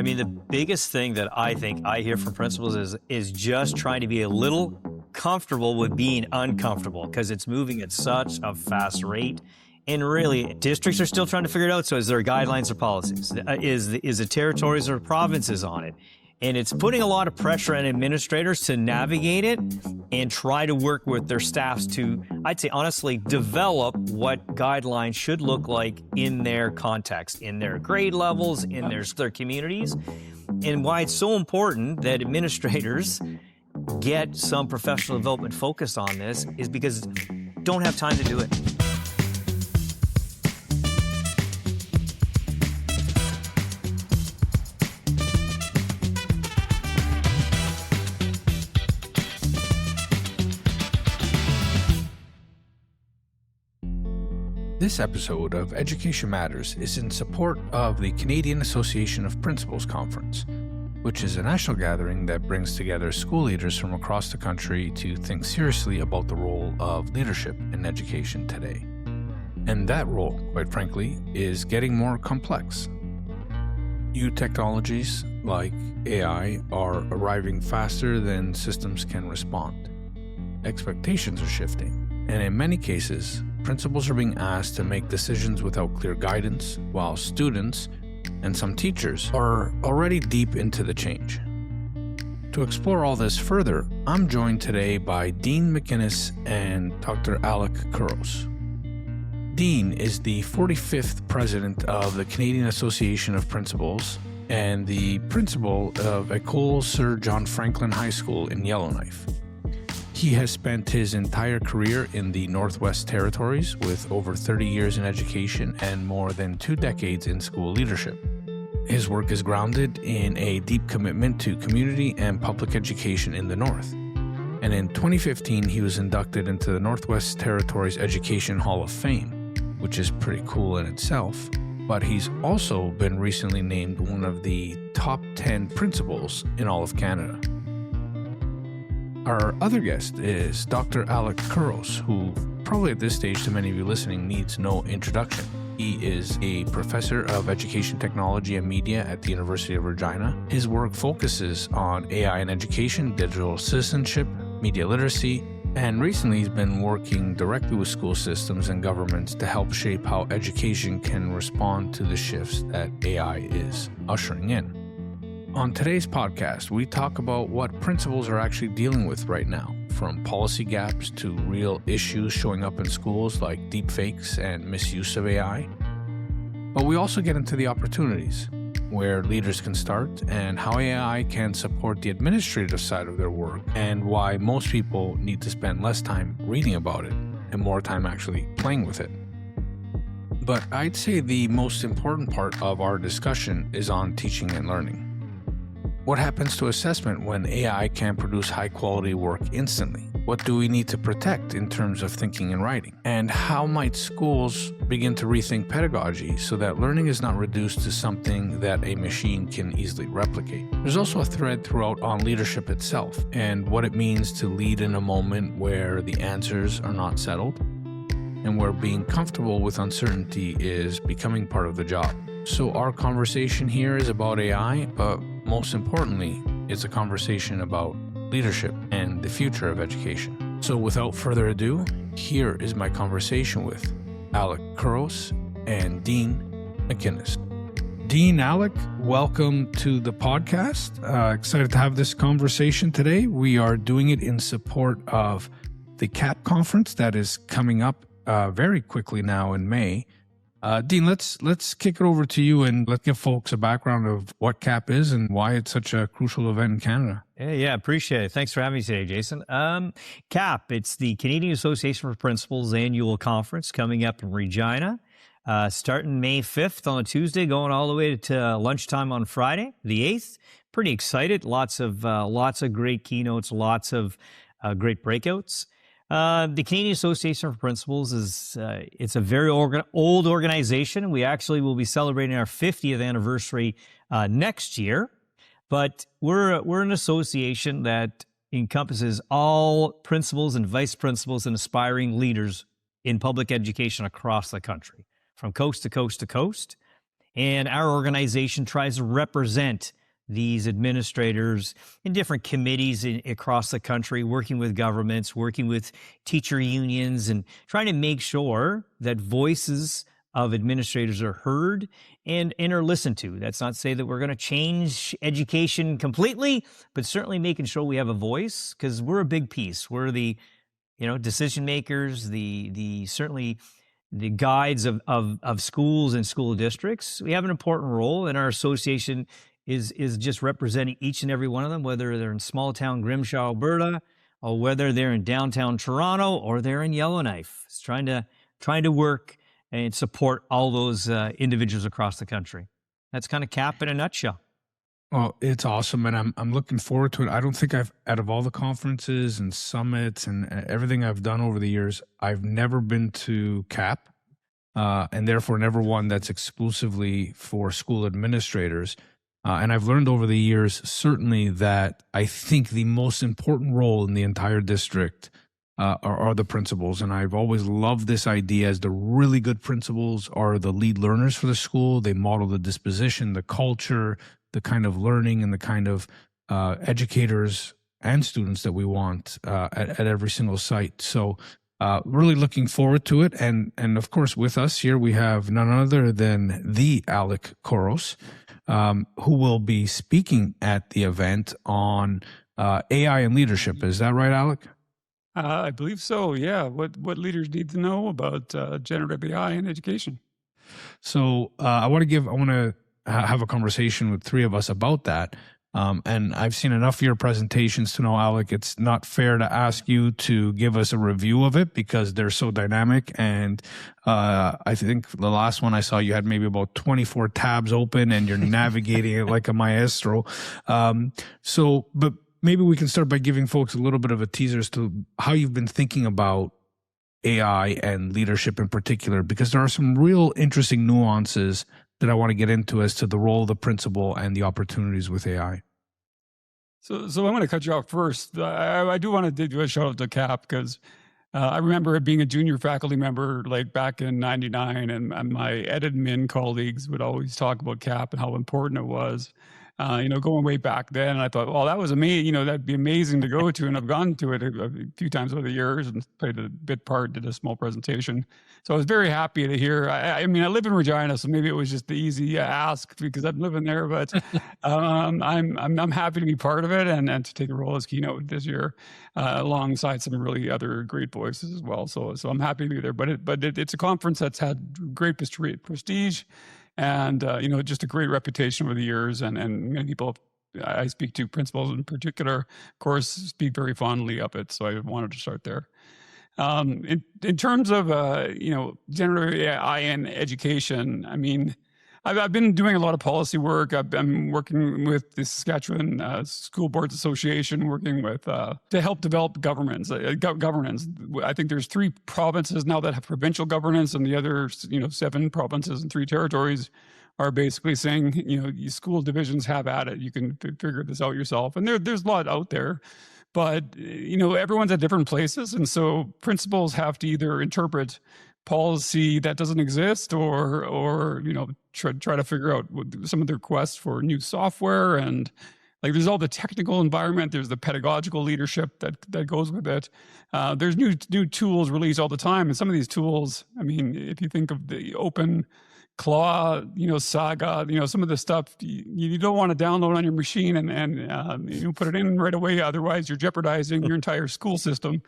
mean, the biggest thing that I think I hear from principals is just trying to be a little comfortable with being uncomfortable, because it's moving at such a fast rate. And really, districts are still trying to figure it out. So is there guidelines or policies? Is the territories or provinces on it? And it's putting a lot of pressure on administrators to navigate it and try to work with their staffs to, I'd say honestly, develop what guidelines should look like in their context, in their grade levels, in their communities. And why it's so important that administrators get some professional development focused on this is because don't have time to do it. This episode of Education Matters is in support of the Canadian Association of Principals Conference, which is a national gathering that brings together school leaders from across the country to think seriously about the role of leadership in education today. And that role, quite frankly, is getting more complex. New technologies like AI are arriving faster than systems can respond. Expectations are shifting, and in many cases, principals are being asked to make decisions without clear guidance, while students and some teachers are already deep into the change. To explore all this further, I'm joined today by Dean MacInnis and Dr. Alec Couros. Dean is the 45th president of the Canadian Association of Principals and the principal of École Sir John Franklin High School in Yellowknife. He has spent his entire career in the Northwest Territories with over 30 years in education and more than 2 decades in school leadership. His work is grounded in a deep commitment to community and public education in the North. And in 2015, he was inducted into the Northwest Territories Education Hall of Fame, which is pretty cool in itself. But he's also been recently named one of the top 10 principals in all of Canada. Our other guest is Dr. Alec Couros, who probably at this stage to many of you listening needs no introduction. He is a professor of education technology and media at the University of Regina. His work focuses on AI in education, digital citizenship, media literacy, and recently he's been working directly with school systems and governments to help shape how education can respond to the shifts that AI is ushering in. On today's podcast, we talk about what principals are actually dealing with right now, from policy gaps to real issues showing up in schools like deepfakes and misuse of AI. But we also get into the opportunities, where leaders can start and how AI can support the administrative side of their work, and why most people need to spend less time reading about it and more time actually playing with it. But I'd say the most important part of our discussion is on teaching and learning. What happens to assessment when AI can produce high-quality work instantly? What do we need to protect in terms of thinking and writing? And how might schools begin to rethink pedagogy so that learning is not reduced to something that a machine can easily replicate? There's also a thread throughout on leadership itself and what it means to lead in a moment where the answers are not settled and where being comfortable with uncertainty is becoming part of the job. So our conversation here is about AI, but most importantly, it's a conversation about leadership and the future of education. So without further ado, here is my conversation with Alec Couros and Dean MacInnis. Dean, Alec, welcome to the podcast. Excited to have this conversation today. We are doing it in support of the CAP conference that is coming up very quickly now in May. Dean, let's kick it over to you and let's give folks a background of what CAP is and why it's such a crucial event in Canada. Yeah, appreciate it. Thanks for having me today, Jason. CAP, it's the Canadian Association for Principals annual conference coming up in Regina, starting May 5th on a Tuesday, going all the way to lunchtime on Friday, the 8th. Pretty excited. Lots of great keynotes, lots of great breakouts. The Canadian Association for Principals it's a very old organization. We actually will be celebrating our 50th anniversary next year, but we're an association that encompasses all principals and vice principals and aspiring leaders in public education across the country, from coast to coast to coast. And our organization tries to represent these administrators in different committees across the country, working with governments, working with teacher unions, and trying to make sure that voices of administrators are heard and are listened to. That's not to say that we're going to change education completely, but certainly making sure we have a voice, because we're a big piece. We're the decision makers, the certainly the guides of schools and school districts. We have an important role, and our association is just representing each and every one of them, whether they're in small town Grimshaw, Alberta, or whether they're in downtown Toronto or they're in Yellowknife. It's trying to work and support all those individuals across the country. That's kind of CAP in a nutshell. Well, it's awesome, and I'm looking forward to it. I don't think out of all the conferences and summits and everything I've done over the years, I've never been to CAP, and therefore never one that's exclusively for school administrators. And I've learned over the years, certainly, that I think the most important role in the entire district are the principals. And I've always loved this idea as the really good principals are the lead learners for the school. They model the disposition, the culture, the kind of learning and the kind of educators and students that we want at every single site. So really looking forward to it. And of course, with us here, we have none other than the Alec Couros, who will be speaking at the event on AI and leadership. Is that right, Alec? I believe so. Yeah. What leaders need to know about generative AI in education? So I want to have a conversation with three of us about that. And I've seen enough of your presentations to know, Alec, it's not fair to ask you to give us a review of it because they're so dynamic. And I think the last one I saw, you had maybe about 24 tabs open and you're navigating it like a maestro. But maybe we can start by giving folks a little bit of a teaser as to how you've been thinking about AI and leadership in particular, because there are some real interesting nuances that I want to get into as to the role of the principal and the opportunities with AI. So I'm going to cut you off first. I do want to do a shout out to CAP because I remember being a junior faculty member like back in '99, and my edit-min colleagues would always talk about CAP and how important it was. Going way back then, and I thought, well, that was amazing. That'd be amazing to go to, and I've gone to it a few times over the years and played a bit part, did a small presentation. So I was very happy to hear. I live in Regina, so maybe it was just the easy ask because I'm living there. But I'm happy to be part of it and to take a role as keynote this year, alongside some really other great voices as well. So I'm happy to be there. But it's a conference that's had great prestige. And, just a great reputation over the years. And many people I speak to, principals in particular, of course, speak very fondly of it. So I wanted to start there. In terms of, generative AI in education, I've been doing a lot of policy work. I'm working with the Saskatchewan School Boards Association, working with to help develop governance. I think there's 3 provinces now that have provincial governance, and the other 7 provinces and 3 territories are basically saying, school divisions have at it. You can figure this out yourself. And there's a lot out there. But, everyone's at different places. And so principals have to either interpret policy that doesn't exist or try to figure out some of the requests for new software. And like there's all the technical environment, there's the pedagogical leadership that goes with it. There's new tools released all the time. And some of these tools, if you think of the open Claw, Saga, some of the stuff you don't want to download on your machine and put it in right away. Otherwise, you're jeopardizing your entire school system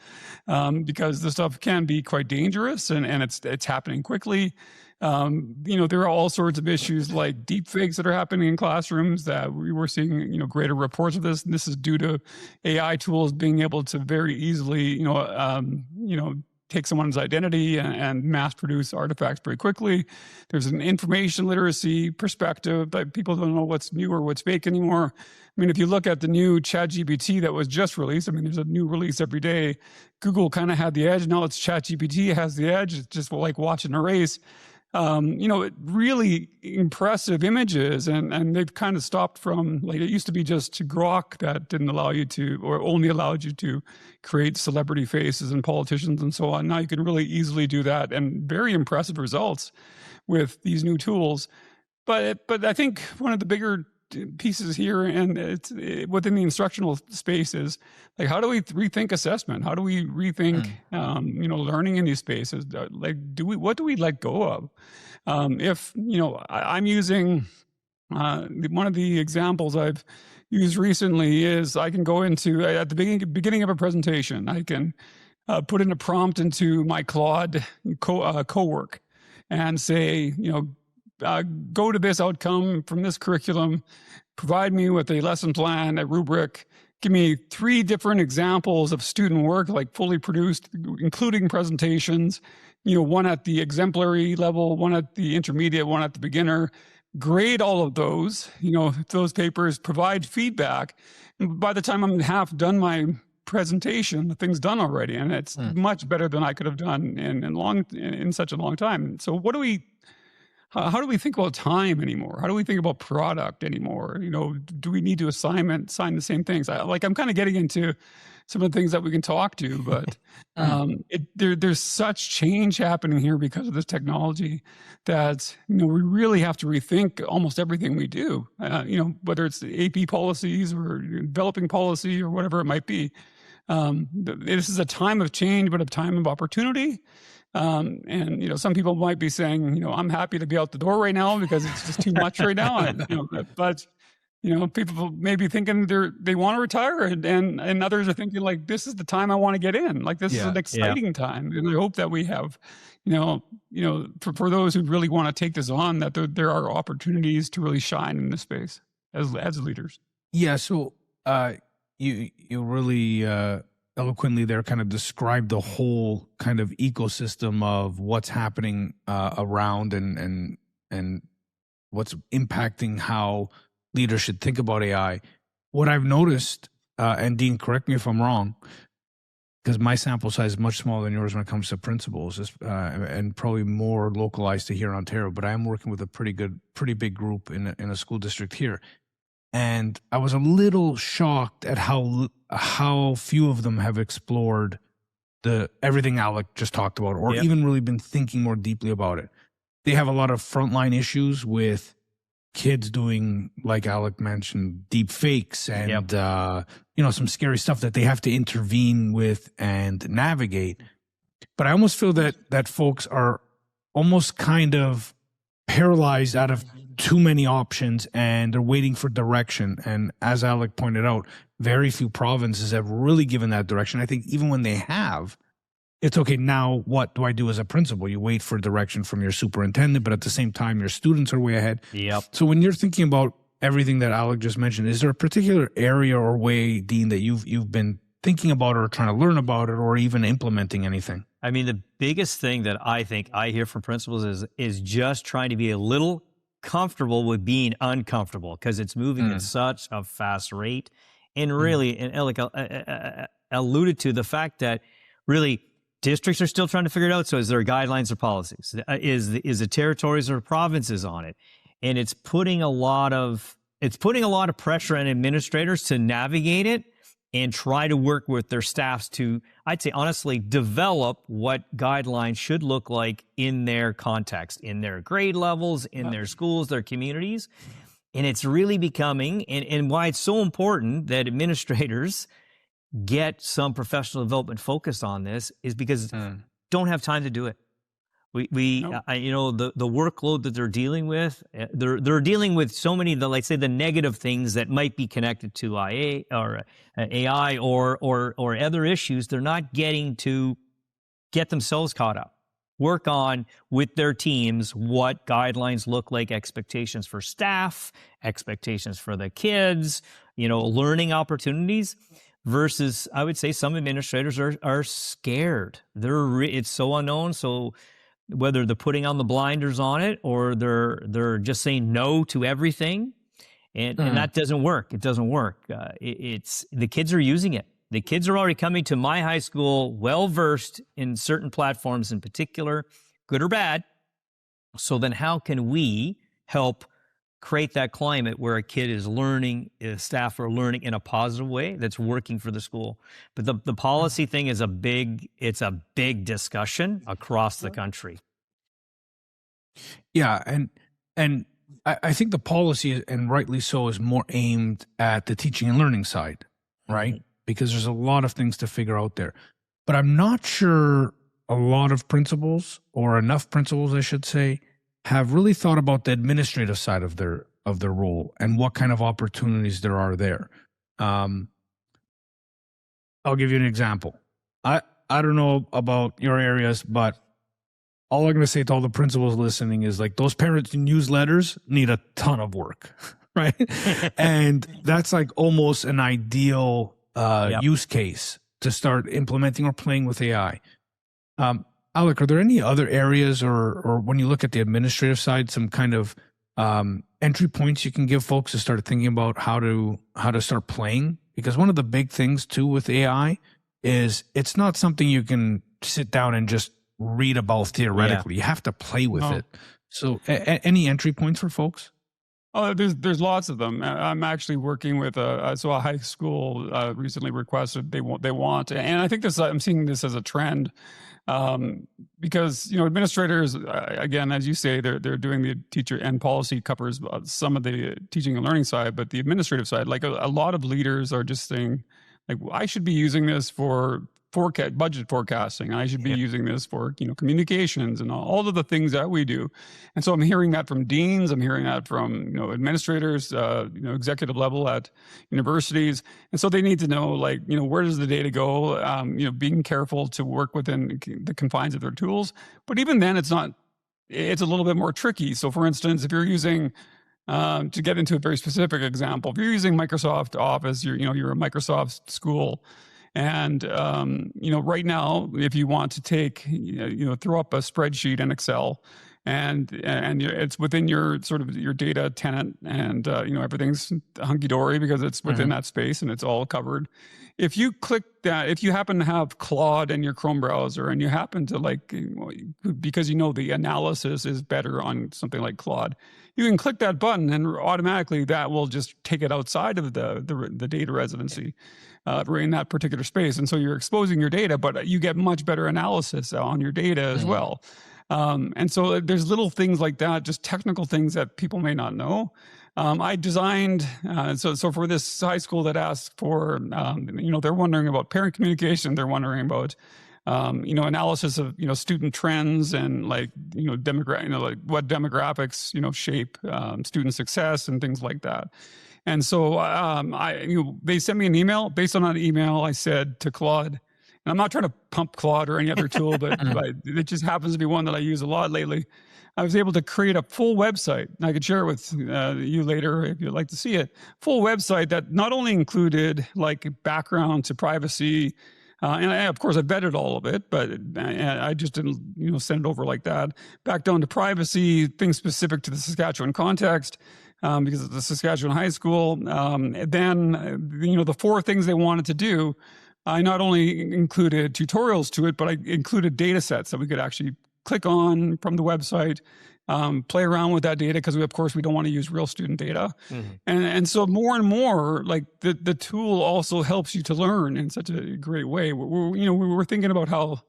because the stuff can be quite dangerous and it's happening quickly. There are all sorts of issues like deepfakes that are happening in classrooms that we were seeing, greater reports of this. And this is due to AI tools being able to very easily, take someone's identity and mass produce artifacts very quickly. There's an information literacy perspective that people don't know what's new or what's fake anymore. If you look at the new ChatGPT that was just released, there's a new release every day. Google kind of had the edge. Now it's ChatGPT has the edge. It's just like watching a race. Really impressive images, and they've kind of stopped from, like, it used to be just Grok that didn't allow you to, or only allowed you to create celebrity faces and politicians and so on. Now you can really easily do that, and very impressive results with these new tools. but I think one of the bigger pieces here, and it's within the instructional space, is like, how do we rethink assessment? How do we rethink, learning in these spaces? Like, what do we let go of? If, I'm using, one of the examples I've used recently is I can go into, at the beginning of a presentation, I can put in a prompt into my Claude cowork and say, go to this outcome from this curriculum, provide me with a lesson plan, a rubric, give me 3 different examples of student work, like fully produced, including presentations, one at the exemplary level, one at the intermediate, one at the beginner. Grade all of those, those papers, provide feedback. And by the time I'm half done my presentation, the thing's done already. And it's much better than I could have done in such a long time. So how do we think about time anymore? How do we think about product anymore? Do we need to sign the same things? I'm kind of getting into some of the things that we can talk to, but there's such change happening here because of this technology that, we really have to rethink almost everything we do, whether it's the AP policies or developing policy or whatever it might be. This is a time of change, but a time of opportunity. And some people might be saying, I'm happy to be out the door right now because it's just too much right now. But people may be thinking they want to retire, and others are thinking, like, this is the time I want to get in. Like, this is an exciting time, and I hope that we have, for those who really want to take this on, that there are opportunities to really shine in this space as leaders. Yeah. So you really eloquently there kind of described the whole kind of ecosystem of what's happening around and what's impacting how leaders should think about AI. What I've noticed, and Dean, correct me if I'm wrong, because my sample size is much smaller than yours when it comes to principals, and probably more localized to here in Ontario, but I am working with a pretty big group in a school district here. And I was a little shocked at how few of them have explored everything Alec just talked about, or even really been thinking more deeply about it. They have a lot of frontline issues with kids doing, like Alec mentioned, deepfakes and some scary stuff that they have to intervene with and navigate. But I almost feel that folks are almost kind of paralyzed out of too many options, and they're waiting for direction. And as Alec pointed out, very few provinces have really given that direction. I think even when they have, it's okay, now what do I do as a principal? You wait for direction from your superintendent, but at the same time, your students are way ahead. Yep. So when you're thinking about everything that Alec just mentioned, is there a particular area or way, Dean, that you've been thinking about or trying to learn about it or even implementing anything? I mean, the biggest thing that I think I hear from principals is just trying to be a little comfortable with being uncomfortable, because it's moving at such a fast rate. And really, and Alec alluded to the fact that really districts are still trying to figure it out. So is there guidelines or policies? Is the territories or provinces on it? And it's putting a lot of pressure on administrators to navigate it and try to work with their staffs to, I'd say honestly, develop what guidelines should look like in their context, in their grade levels, in their schools, their communities. And it's really becoming, and why it's so important that administrators get some professional development focused on this is because don't have time to do it. The workload that they're dealing with, they're dealing with so many of the, like say, the negative things that might be connected to AI or other issues. They're not getting to get themselves caught up. Work on with their teams what guidelines look like, expectations for staff, expectations for the kids, learning opportunities. Versus, I would say some administrators are scared. It's so unknown. So whether they're putting on the blinders on it or they're just saying no to everything, and that doesn't work. It doesn't work. It's the kids are using it. The kids are already coming to my high school well versed in certain platforms in particular, good or bad. So then, how can we help create that climate where a kid is learning, staff are learning in a positive way that's working for the school? But the policy thing is a big discussion across the country. Yeah, and I think the policy, and rightly so, is more aimed at the teaching and learning side, right? Mm-hmm. Because there's a lot of things to figure out there. But I'm not sure a lot of principals, or enough principals, I should say, have really thought about the administrative side of their role and what kind of opportunities there are there. I'll give you an example. I don't know about your areas, but all I'm going to say to all the principals listening is, like, those parent newsletters need a ton of work, right? And that's like almost an ideal use case to start implementing or playing with AI. Alec, are there any other areas, or when you look at the administrative side, some kind of entry points you can give folks to start thinking about how to start playing? Because one of the big things too with AI is it's not something you can sit down and just read about theoretically. You have to play with it. So any entry points for folks? Oh, there's lots of them. I'm actually working with a high school recently requested they want, and I think I'm seeing this as a trend, because administrators, again, as you say, they're doing the teacher and policy covers some of the teaching and learning side, but the administrative side, like a lot of leaders are just saying, like, I should be using this for budget forecasting. I should be using this for communications and all of the things that we do. And so I'm hearing that from deans. I'm hearing that from administrators, executive level at universities. And so they need to know, like, where does the data go? Being careful to work within the confines of their tools. But even then, it's a little bit more tricky. So, for instance, if you're using to get into a very specific example, if you're using Microsoft Office, you're a Microsoft school. And, right now, if you want to take, throw up a spreadsheet in Excel and it's within your sort of your data tenant and, everything's hunky dory because it's within that space and it's all covered. If you click that, if you happen to have Claude in your Chrome browser and you happen to because the analysis is better on something like Claude, you can click that button and automatically that will just take it outside of the data residency. In that particular space. And so you're exposing your data, but you get much better analysis on your data as well. And so there's little things like that, just technical things that people may not know. I designed, so for this high school that asked for, they're wondering about parent communication. They're wondering about, analysis of, student trends and what demographics, shape student success and things like that. And so they sent me an email. Based on that email, I said to Claude, and I'm not trying to pump Claude or any other tool, but it just happens to be one that I use a lot lately. I was able to create a full website. And I could share it with you later if you'd like to see it. Full website that not only included like background to privacy, and of course, I vetted all of it, but I just didn't, send it over like that. Back down to privacy, things specific to the Saskatchewan context. Because it's the Saskatchewan high school. Then, the 4 things they wanted to do, I not only included tutorials to it, but I included data sets that we could actually click on from the website, play around with that data, because of course we don't want to use real student data. And so more and more, like the tool also helps you to learn in such a great way. We were thinking about how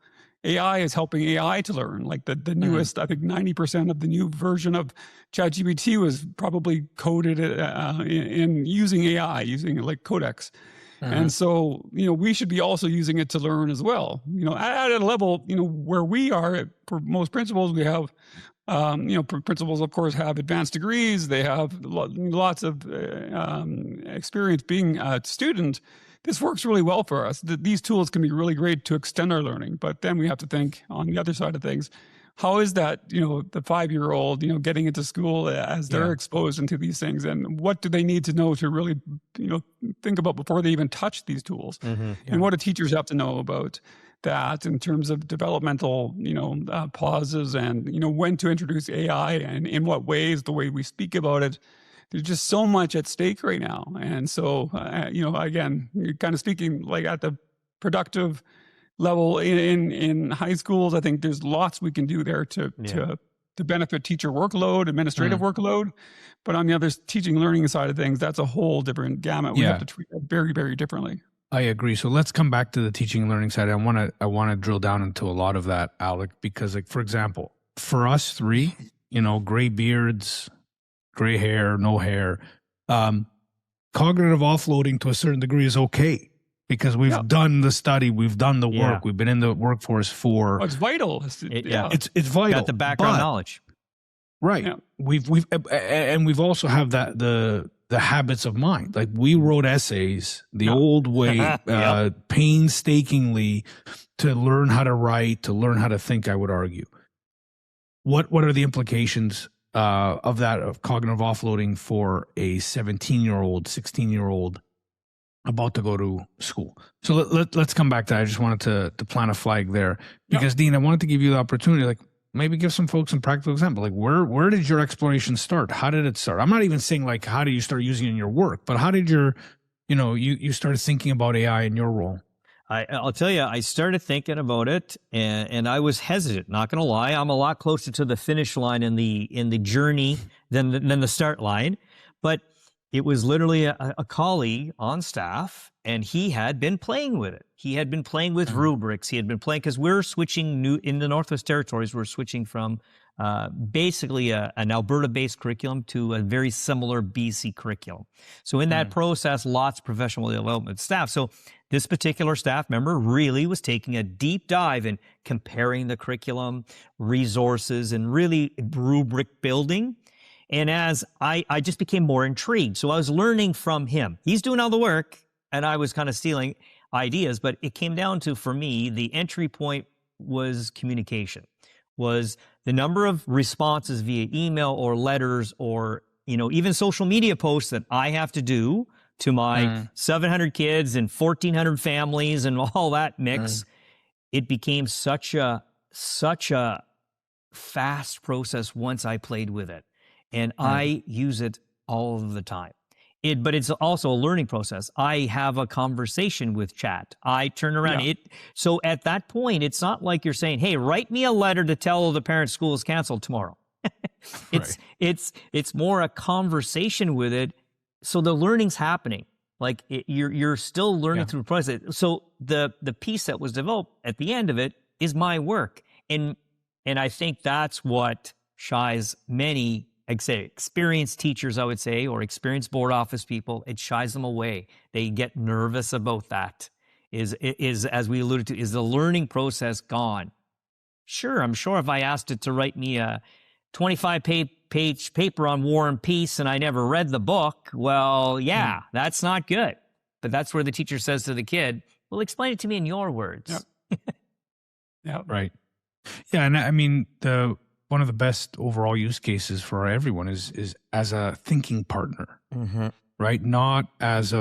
AI is helping AI to learn. Like the newest, I think 90% of the new version of ChatGPT was probably coded in using AI, using like Codex. And so, we should be also using it to learn as well. At a level, where we are, for most principals, we have, principals, of course, have advanced degrees. They have lots of experience being a student. This works really well for us. These tools can be really great to extend our learning, but then we have to think on the other side of things. How is that, the 5-year-old, getting into school as they're exposed into these things, and what do they need to know to really, think about before they even touch these tools? And what do teachers have to know about that in terms of developmental, pauses and, when to introduce AI and in what ways, the way we speak about it. There's just so much at stake right now. And so, again, you're kind of speaking like at the productive level in high schools. I think there's lots we can do there to benefit teacher workload, administrative workload. But on the other teaching learning side of things, that's a whole different gamut. We have to treat that very, very differently. I agree. So let's come back to the teaching and learning side. I want to drill down into a lot of that, Alec, because, like, for example, for us 3, gray beards, gray hair, no hair. Cognitive offloading to a certain degree is okay because we've done the study, we've done the work, we've been in the workforce for. Oh, it's vital. It's vital. Got the background knowledge, right? Yeah. We've also have that the habits of mind. Like we wrote essays the old way, painstakingly to learn how to write, to learn how to think. I would argue. What are the implications of that, of cognitive offloading for a 17-year-old, 16-year-old about to go to school? So let's come back to that. I just wanted to plant a flag there because Dean, I wanted to give you the opportunity, like maybe give some folks some practical example. Like where did your exploration start? How did it start? I'm not even saying like, how do you start using it in your work, but how did you started thinking about AI in your role? I'll tell you, I started thinking about it, and I was hesitant. Not going to lie, I'm a lot closer to the finish line in the journey than the start line. But it was literally a colleague on staff, and he had been playing with it. He had been playing with rubrics. He had been playing because we're switching in the Northwest Territories. We're switching from basically an Alberta-based curriculum to a very similar BC curriculum. So in that process, lots of professional development staff. So this particular staff member really was taking a deep dive in comparing the curriculum, resources, and really rubric building. And as I just became more intrigued. So I was learning from him. He's doing all the work, and I was kind of stealing ideas. But it came down to, for me, the entry point was communication, was the number of responses via email or letters or, even social media posts that I have to do to my 700 kids and 1,400 families and all that mix. It became such a fast process once I played with it. And I use it all the time. But it's also a learning process. I have a conversation with chat. I turn around it. So at that point, it's not like you're saying, hey, write me a letter to tell the parents school is canceled tomorrow. It's more a conversation with it. So the learning's happening. Like you're still learning through the process. So the piece that was developed at the end of it is my work. And I think that's what shies many, I'd say, experienced teachers, I would say, or experienced board office people, it shies them away. They get nervous about that. Is as we alluded to, is the learning process gone? Sure, I'm sure if I asked it to write me a 25-page paper on War and Peace and I never read the book, well, that's not good. But that's where the teacher says to the kid, well, explain it to me in your words. Right. Yeah, and I mean, one of the best overall use cases for everyone is as a thinking partner, right? Not as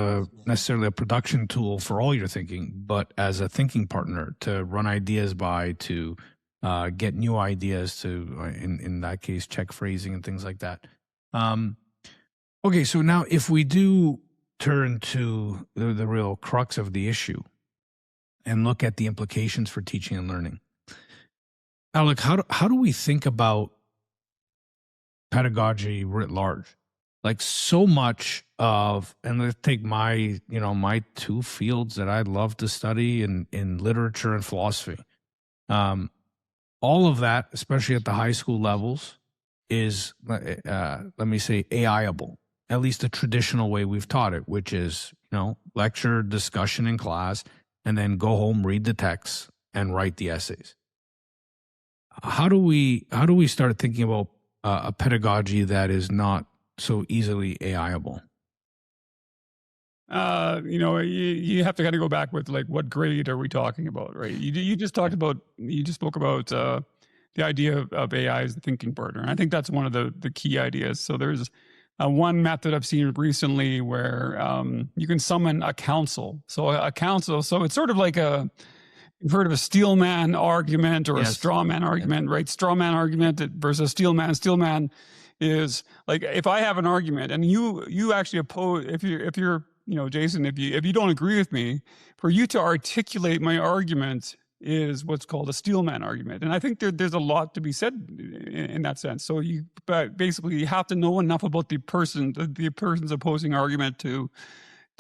necessarily a production tool for all your thinking, but as a thinking partner to run ideas by, to get new ideas, to, in that case, check phrasing and things like that. Okay, so now if we do turn to the real crux of the issue and look at the implications for teaching and learning, Alec, how do we think about pedagogy writ large? Like so much of, and let's take my two fields that I love to study in literature and philosophy. All of that, especially at the high school levels, is, let me say, AI-able, at least the traditional way we've taught it, which is, lecture, discussion in class, and then go home, read the text, and write the essays. How do we start thinking about a pedagogy that is not so easily AI-able? You have to kind of go back with like, what grade are we talking about, right? You just spoke about the idea of AI as the thinking partner. And I think that's one of the key ideas. So there's one method I've seen recently where you can summon a council. So it's sort of like you've heard of a steel man argument or a straw man argument, right? Straw man argument versus steel man. Steel man is like, if I have an argument and you actually oppose, if you're Jason, if you don't agree with me, for you to articulate my argument is what's called a steel man argument. And I think there's a lot to be said in that sense. So you have to know enough about the person's opposing argument to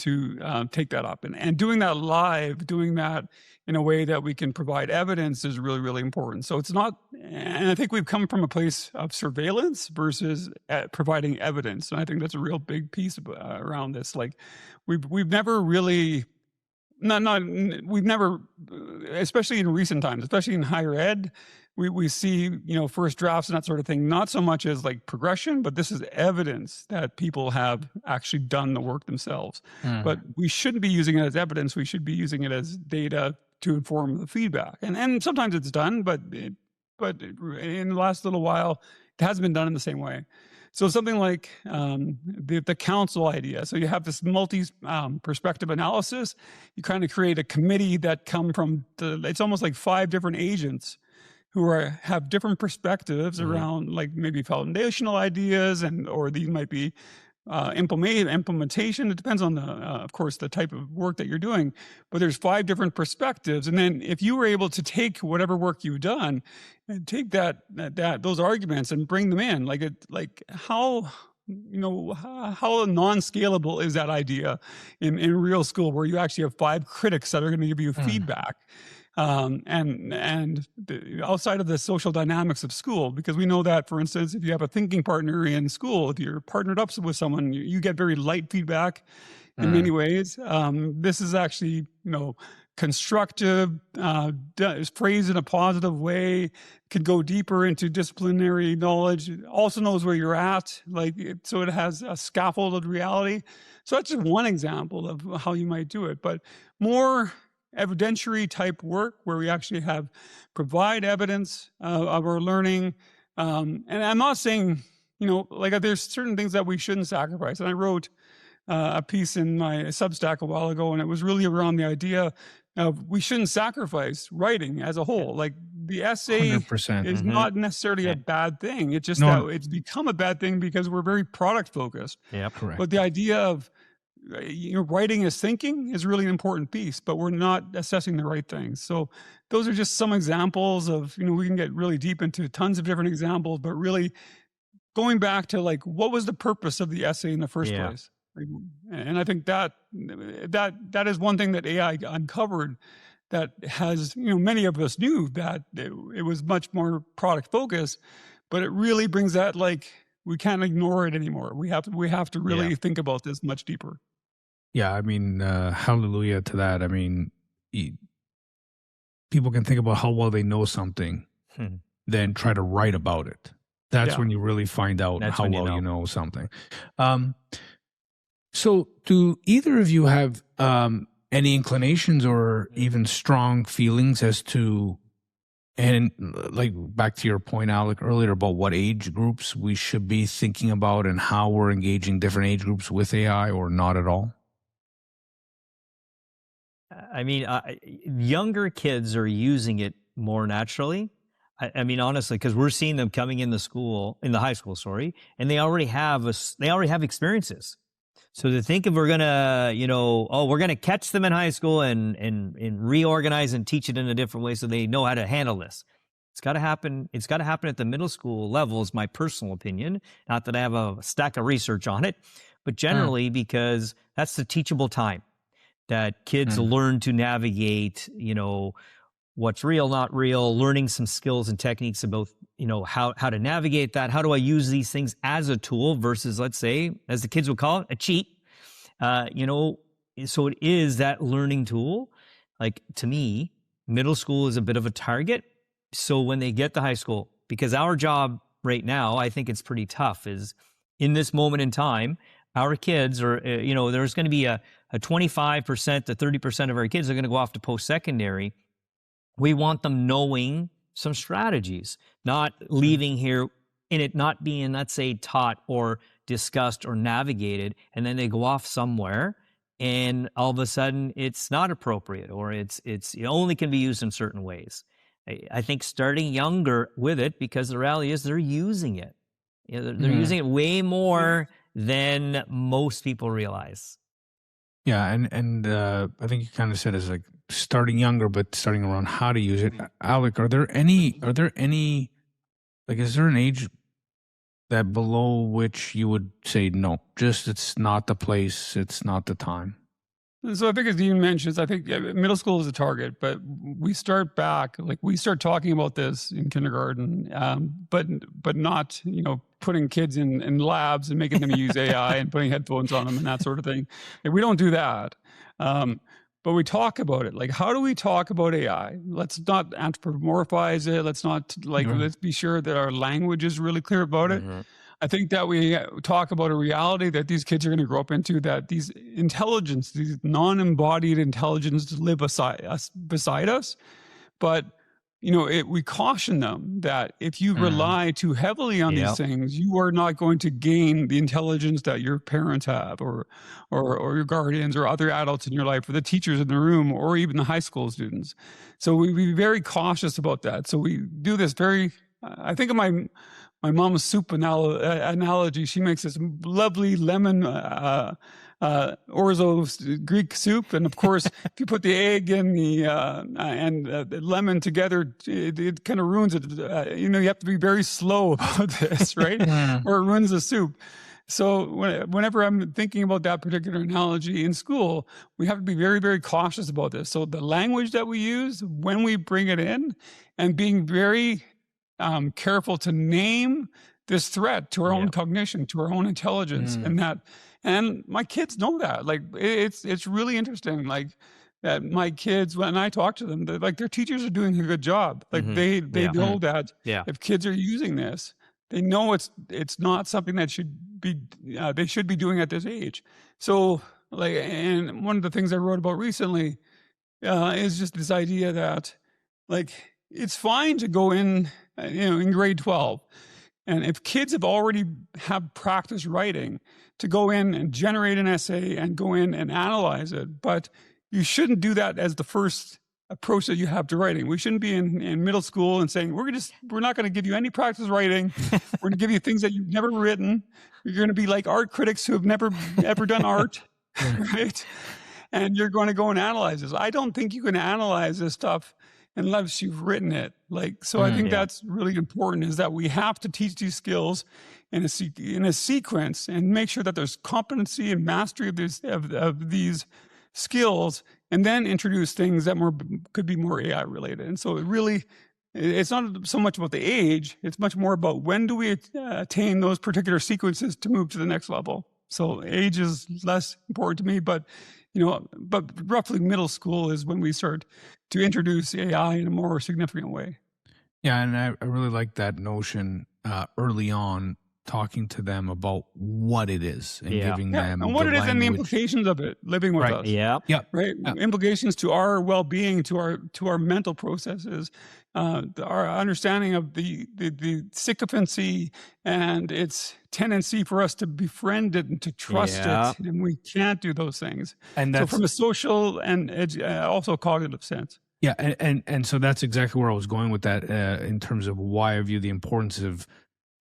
to take that up. And doing that live, doing that in a way that we can provide evidence is really, really important. So it's not, and I think we've come from a place of surveillance versus providing evidence. And I think that's a real big piece around this. Like we've never really, we've never, especially in recent times, especially in higher ed, we see, first drafts and that sort of thing, not so much as like progression, but this is evidence that people have actually done the work themselves. But we shouldn't be using it as evidence. We should be using it as data to inform the feedback. And sometimes it's done, but in the last little while, it hasn't been done in the same way. So something like the council idea. So you have this multi-perspective analysis. You kind of create a committee that come from it's almost like 5 different agents who have different perspectives around like maybe foundational ideas or these might be implementation. It depends on of course, the type of work that you're doing, but there's 5 different perspectives. And then if you were able to take whatever work you've done and take those arguments and bring them in, how non-scalable is that idea in real school where you actually have 5 critics that are going to give you feedback? Outside of the social dynamics of school, because we know that, for instance, if you have a thinking partner in school, if you're partnered up with someone, you get very light feedback in many ways. This is actually, constructive, phrased in a positive way, could go deeper into disciplinary knowledge. It also knows where you're at, so it has a scaffolded reality. So that's just one example of how you might do it, but more evidentiary type work where we actually provide evidence of our learning. And I'm not saying, there's certain things that we shouldn't sacrifice. And I wrote a piece in my Substack a while ago, and it was really around the idea of we shouldn't sacrifice writing as a whole. Like the essay 100%. is not necessarily a bad thing. It's just that it's become a bad thing because we're very product focused. Yeah, correct. But the idea of writing as thinking is really an important piece, but we're not assessing the right things. So those are just some examples of, we can get really deep into tons of different examples, but really going back to what was the purpose of the essay in the first place? And I think that is one thing that AI uncovered that has, many of us knew that it was much more product focused, but it really brings that we can't ignore it anymore. We have to really think about this much deeper. Yeah, I mean, hallelujah to that. I mean, people can think about how well they know something, then try to write about it. That's when you really find out how well you know something. So do either of you have any inclinations or even strong feelings as to, and back to your point, Alec, earlier about what age groups we should be thinking about and how we're engaging different age groups with AI or not at all? I mean, younger kids are using it more naturally. I mean, honestly, because we're seeing them coming in the high school, and they already have experiences. So to think if we're gonna, we're gonna catch them in high school and reorganize and teach it in a different way so they know how to handle this. It's got to happen. It's got to happen at the middle school level, is my personal opinion. Not that I have a stack of research on it, but generally because that's the teachable time that kids learn to navigate, what's real, not real, learning some skills and techniques about, how to navigate that. How do I use these things as a tool versus, let's say, as the kids would call it, a cheat? So it is that learning tool. To me, middle school is a bit of a target. So when they get to high school, because our job right now, I think it's pretty tough, is in this moment in time, our kids are, there's going to be a 25% to 30% of our kids are going to go off to post-secondary. We want them knowing some strategies, not leaving here in it not being, let's say, taught or discussed or navigated, and then they go off somewhere and all of a sudden it's not appropriate or it only can be used in certain ways. I think starting younger with it, because the reality is they're using it. They're using it way more than most people realize. Yeah, and I think you kind of said it's starting younger, but starting around how to use it. Alec, is there an age that below which you would say no, just it's not the place, it's not the time? So I think, as Dean mentions, I think middle school is a target, but we start back, like we start talking about this in kindergarten, but not, putting kids in labs and making them use AI and putting headphones on them and that sort of thing. Like, we don't do that. But we talk about it. Like, how do we talk about AI? Let's not anthropomorphize it. Let's not let's be sure that our language is really clear about it. I think that we talk about a reality that these kids are going to grow up into, that these intelligence, these non-embodied intelligence live beside us. But, we caution them that if you rely too heavily on these things, you are not going to gain the intelligence that your parents have or your guardians or other adults in your life, or the teachers in the room, or even the high school students. So we be very cautious about that. So we do this I think of my mom's soup analogy. She makes this lovely lemon orzo Greek soup, and of course, if you put the egg and the lemon together, it kind of ruins it. You have to be very slow about this, right? Or it ruins the soup. So whenever I'm thinking about that particular analogy in school, we have to be very, very cautious about this. So the language that we use when we bring it in, and being very careful to name this threat to our own cognition, to our own intelligence, and my kids know that. Like, it's really interesting. Like, that my kids, when I talk to them, like, their teachers are doing a good job. Like, they know that if kids are using this, they know it's not something that they should be doing at this age. So, like, and one of the things I wrote about recently is just this idea that, like, it's fine to go in grade 12. And if kids have practice writing, to go in and generate an essay and go in and analyze it. But you shouldn't do that as the first approach that you have to writing. We shouldn't be in middle school and saying, we're not going to give you any practice writing. We're going to give you things that you've never written. You're going to be like art critics who have never ever done art, right? And you're going to go and analyze this. I don't think you can analyze this stuff unless you've written it. So I think that's really important, is that we have to teach these skills in a sequence and make sure that there's competency and mastery of these skills, and then introduce things that could be more AI related. And so it's not so much about the age, it's much more about when do we attain those particular sequences to move to the next level. So age is less important to me, but roughly middle school is when we start to introduce AI in a more significant way. Yeah, and I really like that notion early on, talking to them about what it is and giving them and what it is and the implications of it living with us. Right. Implications to our well-being, to our mental processes, our understanding of the sycophancy and its tendency for us to befriend it and to trust it, and we can't do those things. And that's, so from a social and also cognitive sense. Yeah, and so that's exactly where I was going with that in terms of why I view the importance of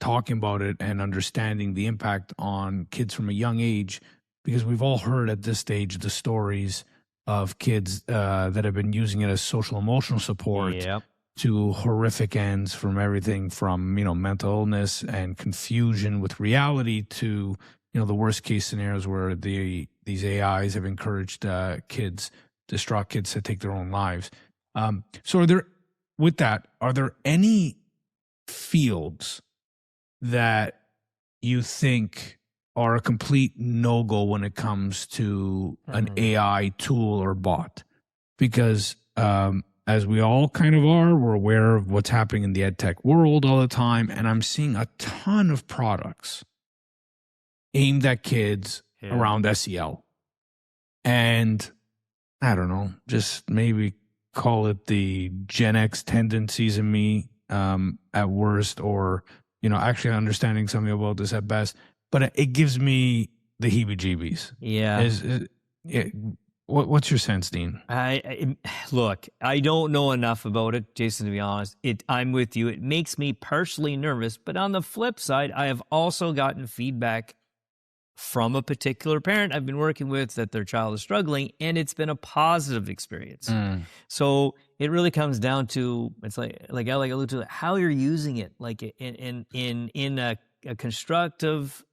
talking about it and understanding the impact on kids from a young age, because we've all heard at this stage the stories of kids that have been using it as social emotional support to horrific ends, from everything from mental illness and confusion with reality to the worst case scenarios where these AIs have encouraged distraught kids to take their own lives. So are there any fields that you think are a complete no-go when it comes to an AI tool or bot? Because as we all kind of are, we're aware of what's happening in the ed tech world all the time, and I'm seeing a ton of products aimed at kids around SEL. And I don't know, just maybe call it the Gen X tendencies in me at worst, or actually understanding something about this at best, but it gives me the heebie-jeebies. What's your sense, Dean? Look, I don't know enough about it, Jason, to be honest. I'm with you. It makes me personally nervous, but on the flip side, I have also gotten feedback from a particular parent I've been working with that their child is struggling, and it's been a positive experience. So it really comes down to, it's like Alec alluded to, how you're using it, like in a constructive,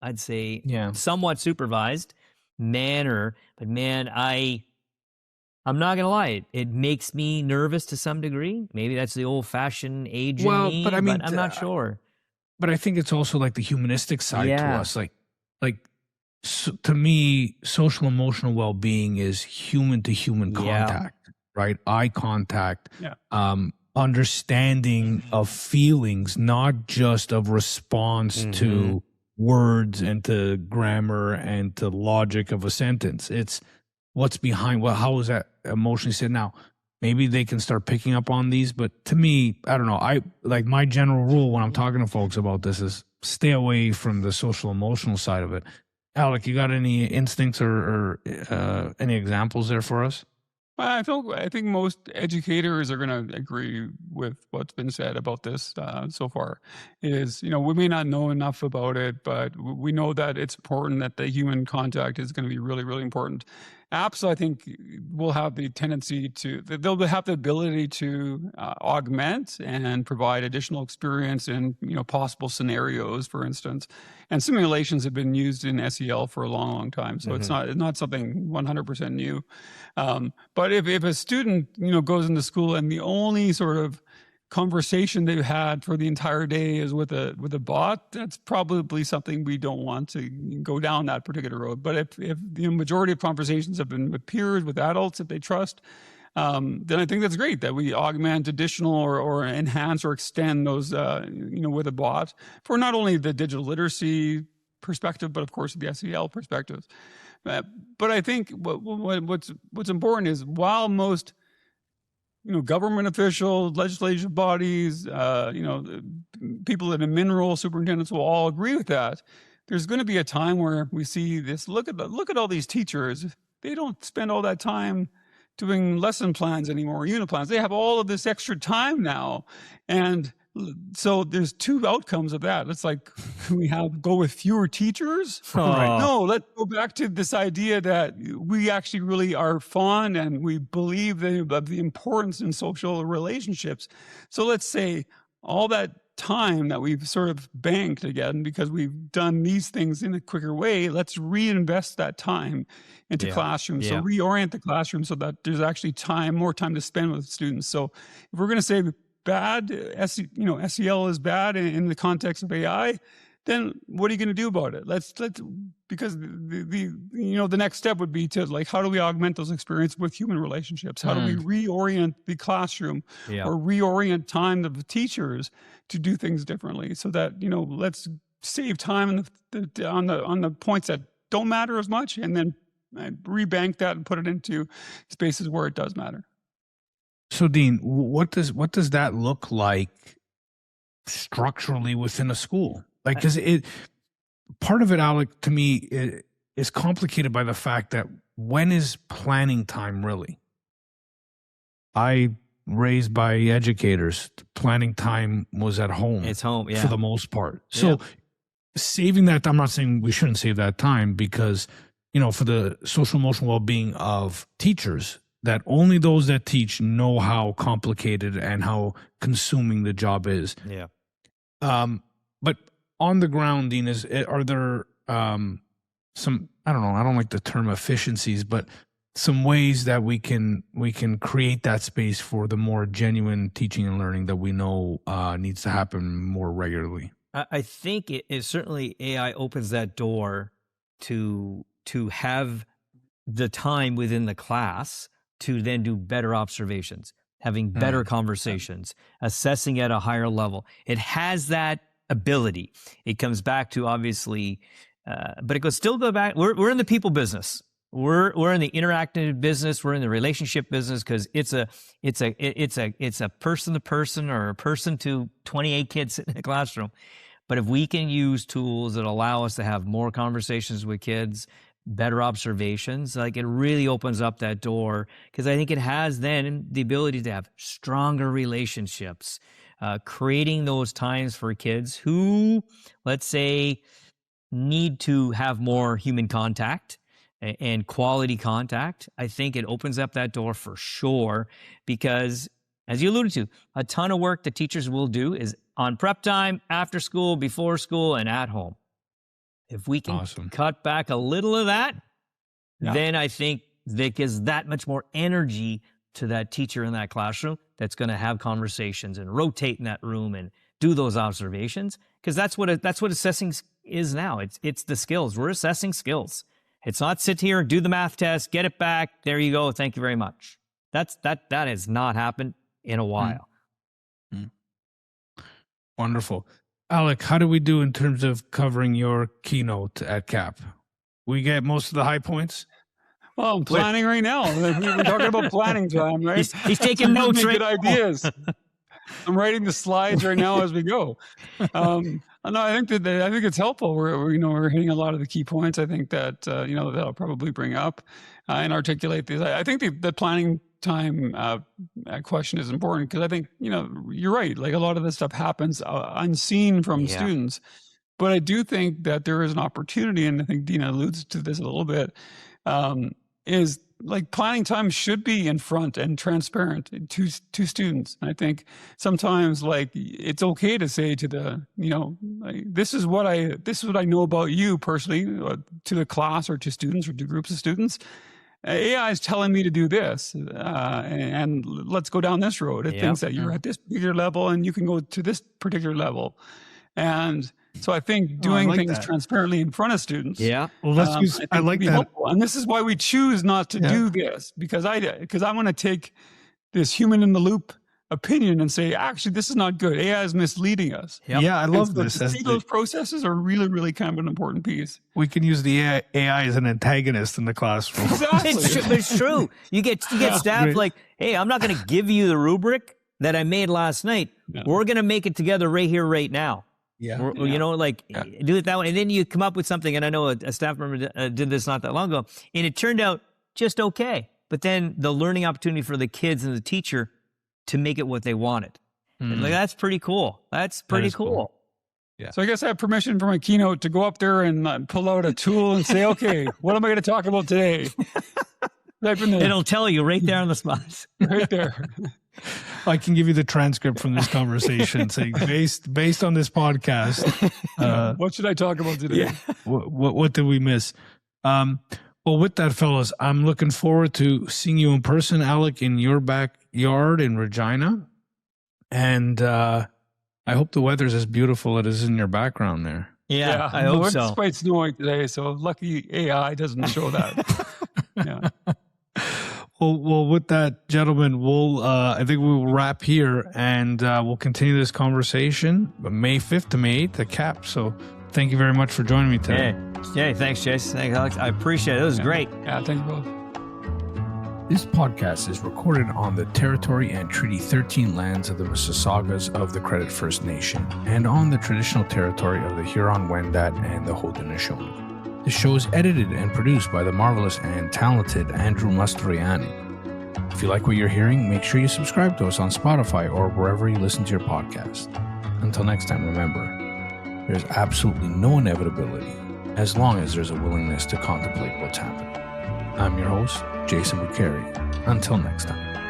I'd say, somewhat supervised, manner. But man, I'm not going to lie. It makes me nervous to some degree. Maybe that's the old-fashioned age in me, but I mean, I'm not sure. But I think it's also like the humanistic side to Yeah. us. So, to me, social emotional well-being is human-to-human contact, right? Eye contact, understanding of feelings, not just of response to words and to grammar and to logic of a sentence. It's what's behind, well, how is that emotionally said? Now, maybe they can start picking up on these, but to me, I don't know. I like my general rule when I'm talking to folks about this is stay away from the social emotional side of it. Alec, you got any instincts or any examples there for us? I think most educators are going to agree with what's been said about this so far. Is, we may not know enough about it, but we know that it's important, that the human contact is going to be really, really important. Apps, I think, will have the tendency they'll have the ability to augment and provide additional experience in, possible scenarios, for instance. And simulations have been used in SEL for a long, long time. So it's not something 100% new. But if a student, goes into school and the only sort of conversation they've had for the entire day is with a bot, that's probably something we don't want to go down that particular road. But if the majority of conversations have been with peers, with adults that they trust, then I think that's great that we augment additional or enhance or extend those, with a bot for not only the digital literacy perspective, but of course the SEL perspectives. But I think what's important is while most government officials, legislative bodies, people in the mineral superintendents will all agree with that. There's going to be a time where we see this. Look at all these teachers. They don't spend all that time doing lesson plans anymore, unit plans. They have all of this extra time now, and so there's two outcomes of that. It's like, can we go with fewer teachers? Right. No, let's go back to this idea that we actually really are fond and we believe of the importance in social relationships. So let's say all that time that we've sort of banked again because we've done these things in a quicker way, let's reinvest that time into classrooms. So reorient the classroom so that there's actually more time to spend with students. So if we're going to say bad, SEL is bad in the context of AI, then what are you going to do about it? Because the next step would be to how do we augment those experiences with human relationships? How do we reorient the classroom or reorient time of the teachers to do things differently so that, let's save time on the points that don't matter as much and then rebank that and put it into spaces where it does matter. So, Dean, what does that look like structurally within a school? Because part of it, Alec, to me, is complicated by the fact that when is planning time really? I raised by educators, planning time was at home. It's home, for the most part. So, saving that, I'm not saying we shouldn't save that time because, for the social emotional well-being of teachers, that only those that teach know how complicated and how consuming the job is. Yeah. But on the ground, Dean, are there some, I don't know, I don't like the term efficiencies, but some ways that we can create that space for the more genuine teaching and learning that we know needs to happen more regularly? I think it certainly AI opens that door to have the time within the class to then do better observations, having better conversations, assessing at a higher level. It has that ability. It comes back to obviously, but it still go back. We're in the people business. We're in the interactive business. We're in the relationship business because it's a person to person or a person to 28 kids in a classroom. But if we can use tools that allow us to have more conversations with kids, better observations, it really opens up that door because I think it has then the ability to have stronger relationships, creating those times for kids who, let's say, need to have more human contact and quality contact. I think it opens up that door for sure because, as you alluded to, a ton of work that teachers will do is on prep time, after school, before school, and at home. If we can cut back a little of that, then I think that gives that much more energy to that teacher in that classroom that's going to have conversations and rotate in that room and do those observations, because that's what assessing is now. It's the skills. We're assessing skills. It's not sit here and do the math test, get it back. There you go. Thank you very much. That has not happened in a while. Wonderful. Alec, how do we do in terms of covering your keynote at CAP? We get most of the high points? Well, I'm planning right now. We're talking about planning time, right? He's taking notes, right? Good ideas. I'm writing the slides right now as we go. No, I think it's helpful. We're hitting a lot of the key points. I think that that'll probably bring up and articulate these. I think the planning time question is important, because I think you're right. Like, a lot of this stuff happens unseen from students, but I do think that there is an opportunity, and I think Dina alludes to this a little bit. Is like planning time should be in front and transparent to students. And I think sometimes, like, it's okay to say to the, like, this is what I know about you personally, to the class or to students or to groups of students. AI is telling me to do this, and let's go down this road. It thinks that you're at this particular level and you can go to this particular level. And so I think doing things transparently in front of students. Yeah. Well, let's use, I like that. Helpful. And this is why we choose not to do this, because I want to take this human in the loop opinion and say, actually, this is not good. AI is misleading us. Yep. Yeah, I love this. Those processes are really, really kind of an important piece. We can use the AI as an antagonist in the classroom. Exactly. It's true. You get staff like, hey, I'm not going to give you the rubric that I made last night. No. We're going to make it together right here, right now. Yeah. Do it that way. And then you come up with something. And I know a staff member did this not that long ago, and it turned out just okay. But then the learning opportunity for the kids and the teacher to make it what they wanted. Like, that's pretty cool. That's pretty cool. Yeah. So I guess I have permission for my keynote to go up there and pull out a tool and say, okay, what am I going to talk about today? It'll tell you right there on the spot. Right there. I can give you the transcript from this conversation saying, based on this podcast, what should I talk about today? Yeah. What did we miss? Well, with that, fellas, I'm looking forward to seeing you in person, Alec, in your backyard in Regina. And I hope the weather's as beautiful as it is in your background there. Yeah, I hope so. It's quite snowing today, so lucky AI doesn't show that. Yeah. Well, with that, gentlemen, I think we will wrap here, and we'll continue this conversation May 5th to May 8th at CAP. So thank you very much for joining me today. Hey, thanks, Jason. Thanks, Alex. I appreciate it. It was great. Yeah, thank you both. This podcast is recorded on the territory and Treaty 13 lands of the Mississaugas of the Credit First Nation, and on the traditional territory of the Huron-Wendat and the Haudenosaunee. The show is edited and produced by the marvelous and talented Andrew Mastroianni. If you like what you're hearing, make sure you subscribe to us on Spotify or wherever you listen to your podcast. Until next time, remember, there's absolutely no inevitability as long as there's a willingness to contemplate what's happening. I'm your host, Jason Buccheri. Until next time.